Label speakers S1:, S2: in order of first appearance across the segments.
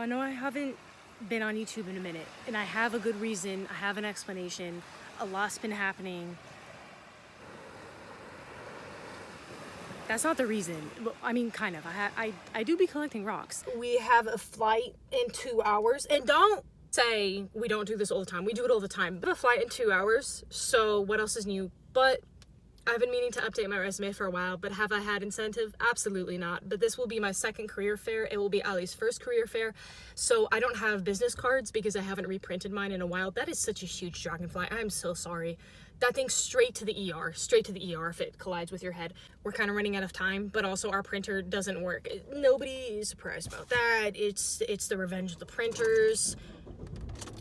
S1: I know I haven't been on YouTube in a minute, and I have a good reason, I have an explanation. A lot's been happening. That's not the reason. Well, I mean, kind of. I do be collecting rocks. We have a flight in 2 hours, and don't say we don't do this all the time. We do it all the time. We have a flight in 2 hours, so what else is new? But I've been meaning to update my resume for a while, but have I had incentive? Absolutely not. But this will be my second career fair. It will be Ali's first career fair. So I don't have business cards because I haven't reprinted mine in a while. That is such a huge dragonfly. I'm so sorry. That thing's straight to the ER if it collides with your head. We're kind of running out of time, but also our printer doesn't work. Nobody is surprised about that. It's the revenge of the printers.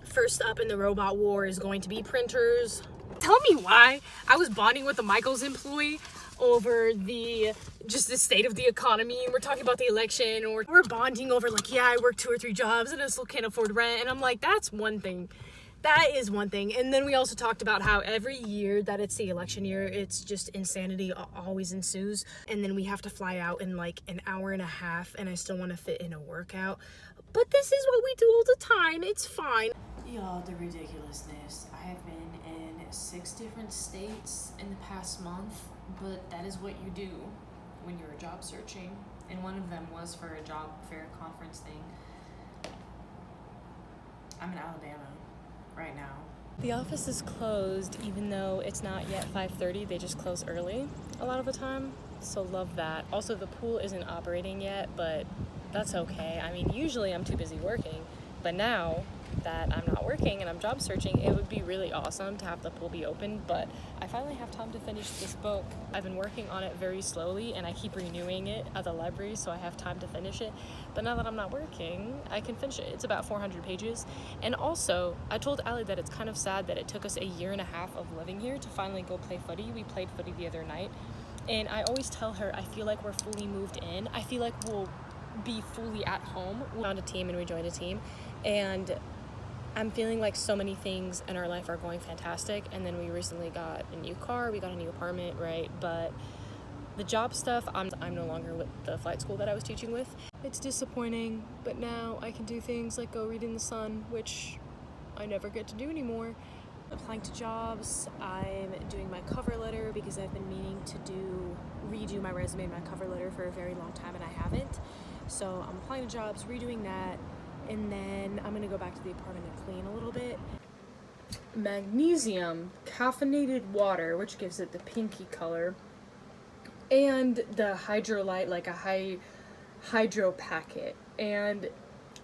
S1: First up in the robot war is going to be printers. Tell me why I was bonding with the Michaels employee over the state of the economy. We're talking about the election, or we're bonding over like, yeah, I work 2 or 3 jobs and I still can't afford rent. And I'm like, that's one thing. That is one thing. And then we also talked about how every year that it's the election year, it's just insanity always ensues. And then we have to fly out in like an hour and a half, and I still want to fit in a workout. But this is what we do all the time. It's fine. Y'all, the ridiculousness. I have been in 6 different states in the past month, but that is what you do when you're job searching. And one of them was for a job fair conference thing. I'm in Alabama right now. The office is closed, even though it's not yet 5:30. They just close early a lot of the time, so love that. Also, the pool isn't operating yet, but that's okay. I mean, usually I'm too busy working, but now that I'm not working and I'm job searching, it would be really awesome to have the pool be open. But I finally have time to finish this book. I've been working on it very slowly, and I keep renewing it at the library, so I have time to finish it. But now that I'm not working, I can finish it. It's about 400 pages. And also, I told Ali that it's kind of sad that it took us a year and a half of living here to finally go play footy. We played footy the other night, and I always tell her I feel like we're fully moved in. I feel like we'll be fully at home. We found a team and we joined a team, and I'm feeling like so many things in our life are going fantastic. And then we recently got a new car, we got a new apartment, right? But the job stuff, I'm no longer with the flight school that I was teaching with. It's disappointing, but now I can do things like go read in the sun, which I never get to do anymore. Applying to jobs, I'm doing my cover letter because I've been meaning to redo my resume and my cover letter for a very long time, and I haven't. So I'm applying to jobs, redoing that, and then I'm gonna go back to the apartment and clean a little bit. Magnesium, caffeinated water, which gives it the pinky color, and the Hydrolyte, like a hydro packet, and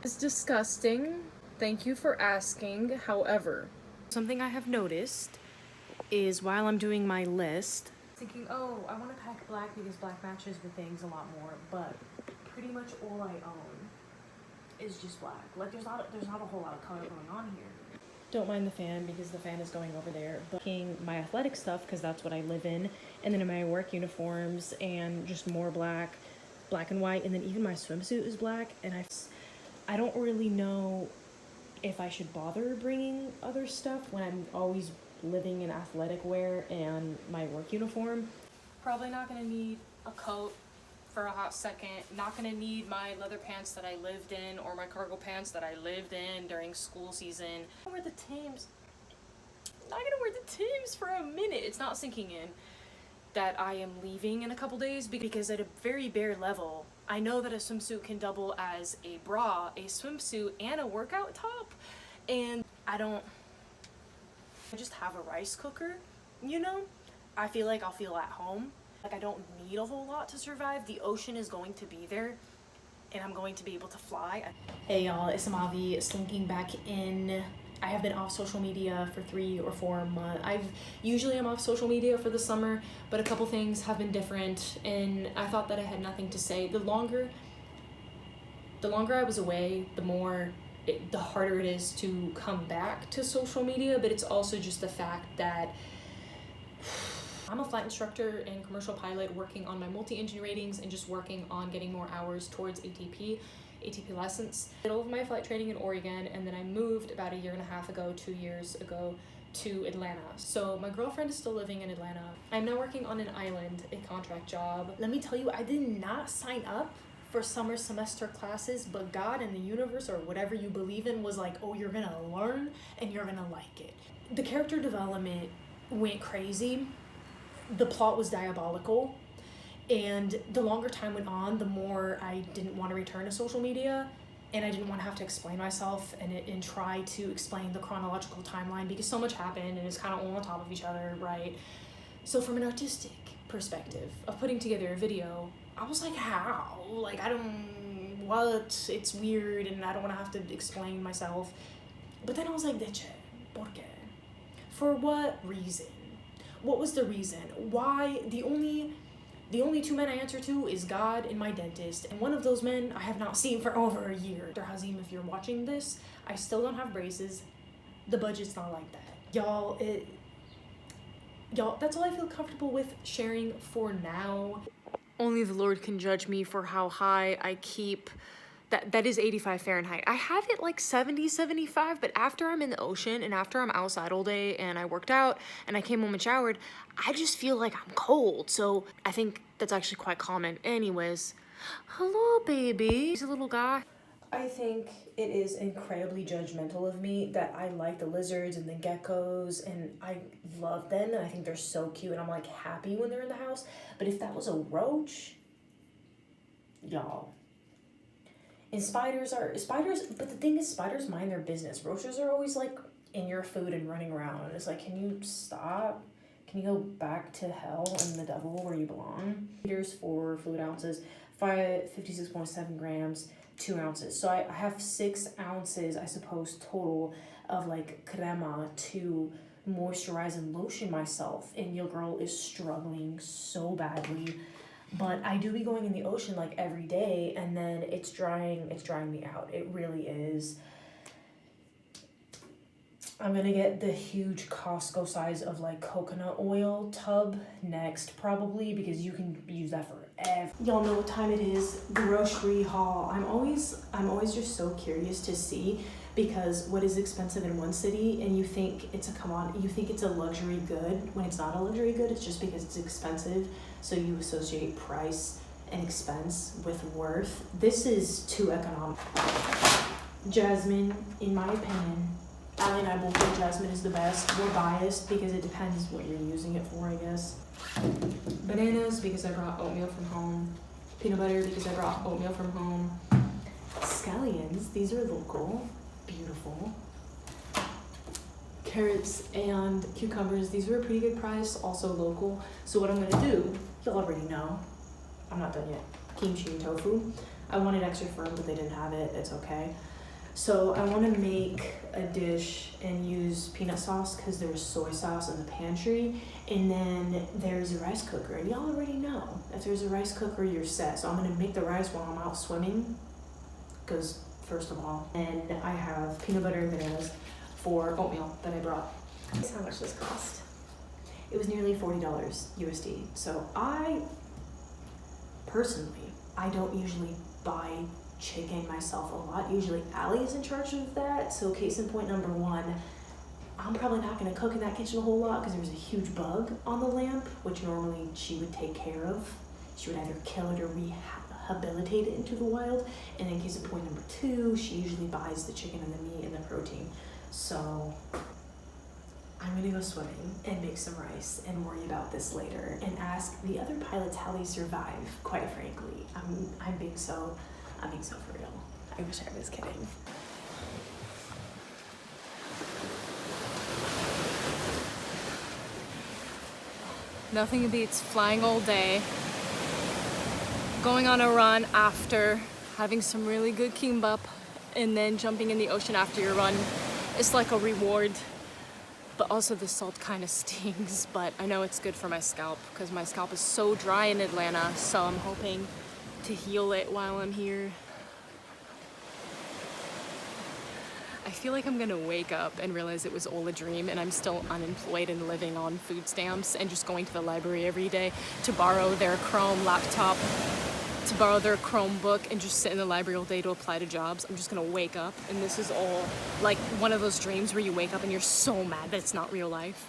S1: it's disgusting. Thank you for asking. However, something I have noticed is while I'm doing my list, thinking, oh, I want to pack black because black matches with things a lot more, but pretty much all I own is just black. Like there's not a whole lot of color going on here. Don't mind the fan because the fan is going over there. But my athletic stuff, because that's what I live in, and then in my work uniforms, and just more black and white, and then even my swimsuit is black. And I don't really know if I should bother bringing other stuff when I'm always living in athletic wear and my work uniform. Probably not gonna need a coat for a hot second. Not gonna need my leather pants that I lived in, or my cargo pants that I lived in during school season. I'm not gonna wear the Timbs for a minute. It's not sinking in that I am leaving in a couple days, because at a very bare level, I know that a swimsuit can double as a bra, a swimsuit, and a workout top. And I just have a rice cooker, you know? I feel like I'll feel at home. Like I don't need a whole lot to survive. The ocean is going to be there, and I'm going to be able to fly. Hey y'all, it's Amavi slinking back in. I have been off social media for 3 or 4 months. Usually I'm off social media for the summer, but a couple things have been different, and I thought that I had nothing to say. The longer I was away, the harder it is to come back to social media. But it's also just the fact that I'm a flight instructor and commercial pilot, working on my multi-engine ratings and just working on getting more hours towards ATP license. Middle of my flight training in Oregon, and then I moved about 2 years ago to Atlanta. So my girlfriend is still living in Atlanta. I'm now working on an island, a contract job. Let me tell you, I did not sign up for summer semester classes, but God and the universe or whatever you believe in was like, oh, you're gonna learn and you're gonna like it. The character development went crazy. The plot was diabolical. And the longer time went on, the more I didn't want to return to social media, and I didn't want to have to explain myself and try to explain the chronological timeline, because so much happened and it's kind of all on top of each other, right? So from an artistic perspective of putting together a video, I was like, how? Like, it's weird and I don't want to have to explain myself. But then I was like, deche, por qué? For what reason? What was the reason? Why? The only two men I answer to is God and my dentist, and one of those men I have not seen for over a year. Dr. Hazim, if you're watching this, I still don't have braces. The budget's not like that. Y'all, that's all I feel comfortable with sharing for now. Only the Lord can judge me for how high I keep. That is 85 Fahrenheit. I have it like 70, 75, but after I'm in the ocean and after I'm outside all day and I worked out and I came home and showered, I just feel like I'm cold. So I think that's actually quite common. Anyways, hello, baby. He's a little guy. I think it is incredibly judgmental of me that I like the lizards and the geckos, and I love them and I think they're so cute and I'm like happy when they're in the house. But if that was a roach, y'all. And spiders, but the thing is, spiders mind their business. Roaches are always like in your food and running around. And it's like, can you stop? Can you go back to hell and the devil where you belong? Liters for fluid ounces, 56.7 grams, 2 ounces. So I have 6 ounces, I suppose, total of like crema to moisturize and lotion myself. And your girl is struggling so badly. But I do be going in the ocean like every day, and then it's drying me out. It really is. I'm gonna get the huge Costco size of like coconut oil tub next, probably, because you can use that forever. Y'all know what time it is. Grocery haul. I'm always just so curious to see, because what is expensive in one city and you think it's a commodity, you think it's a luxury good, when it's not a luxury good, it's just because it's expensive. So you associate price and expense with worth. This is too economic. Jasmine, in my opinion, Allie and I both think jasmine is the best. We're biased because it depends what you're using it for, I guess. Bananas, because I brought oatmeal from home. Peanut butter, because I brought oatmeal from home. Scallions, these are local. Beautiful. Carrots and cucumbers, these were a pretty good price, also local. So what I'm gonna do, you'll already know, I'm not done yet. Kimchi and tofu. I wanted extra firm, but they didn't have it, it's okay. So I wanna make a dish and use peanut sauce because there's soy sauce in the pantry. And then there's a rice cooker, and y'all already know, if there's a rice cooker, you're set. So I'm gonna make the rice while I'm out swimming, because first of all, and I have peanut butter and bananas for oatmeal that I brought. Guess how much this cost? It was nearly $40 USD. So I don't usually buy chicken myself a lot. Usually Allie is in charge of that. So case in point number one, I'm probably not gonna cook in that kitchen a whole lot because there was a huge bug on the lamp, which normally she would take care of. She would either kill it or rehabilitate it into the wild. And in case of point number two, she usually buys the chicken and the meat and the protein. So I'm gonna go swimming and make some rice and worry about this later and ask the other pilots how they survive, quite frankly. I'm being so for real. I wish I was kidding. Nothing beats flying all day, going on a run after having some really good kimbap, and then jumping in the ocean after your run. It's like a reward, but also the salt kind of stings, but I know it's good for my scalp because my scalp is so dry in Atlanta, so I'm hoping to heal it while I'm here. I feel like I'm gonna wake up and realize it was all a dream and I'm still unemployed and living on food stamps and just going to the library every day to borrow their Chrome laptop, to borrow their Chromebook and just sit in the library all day to apply to jobs. I'm just gonna wake up and this is all like one of those dreams where you wake up and you're so mad that it's not real life.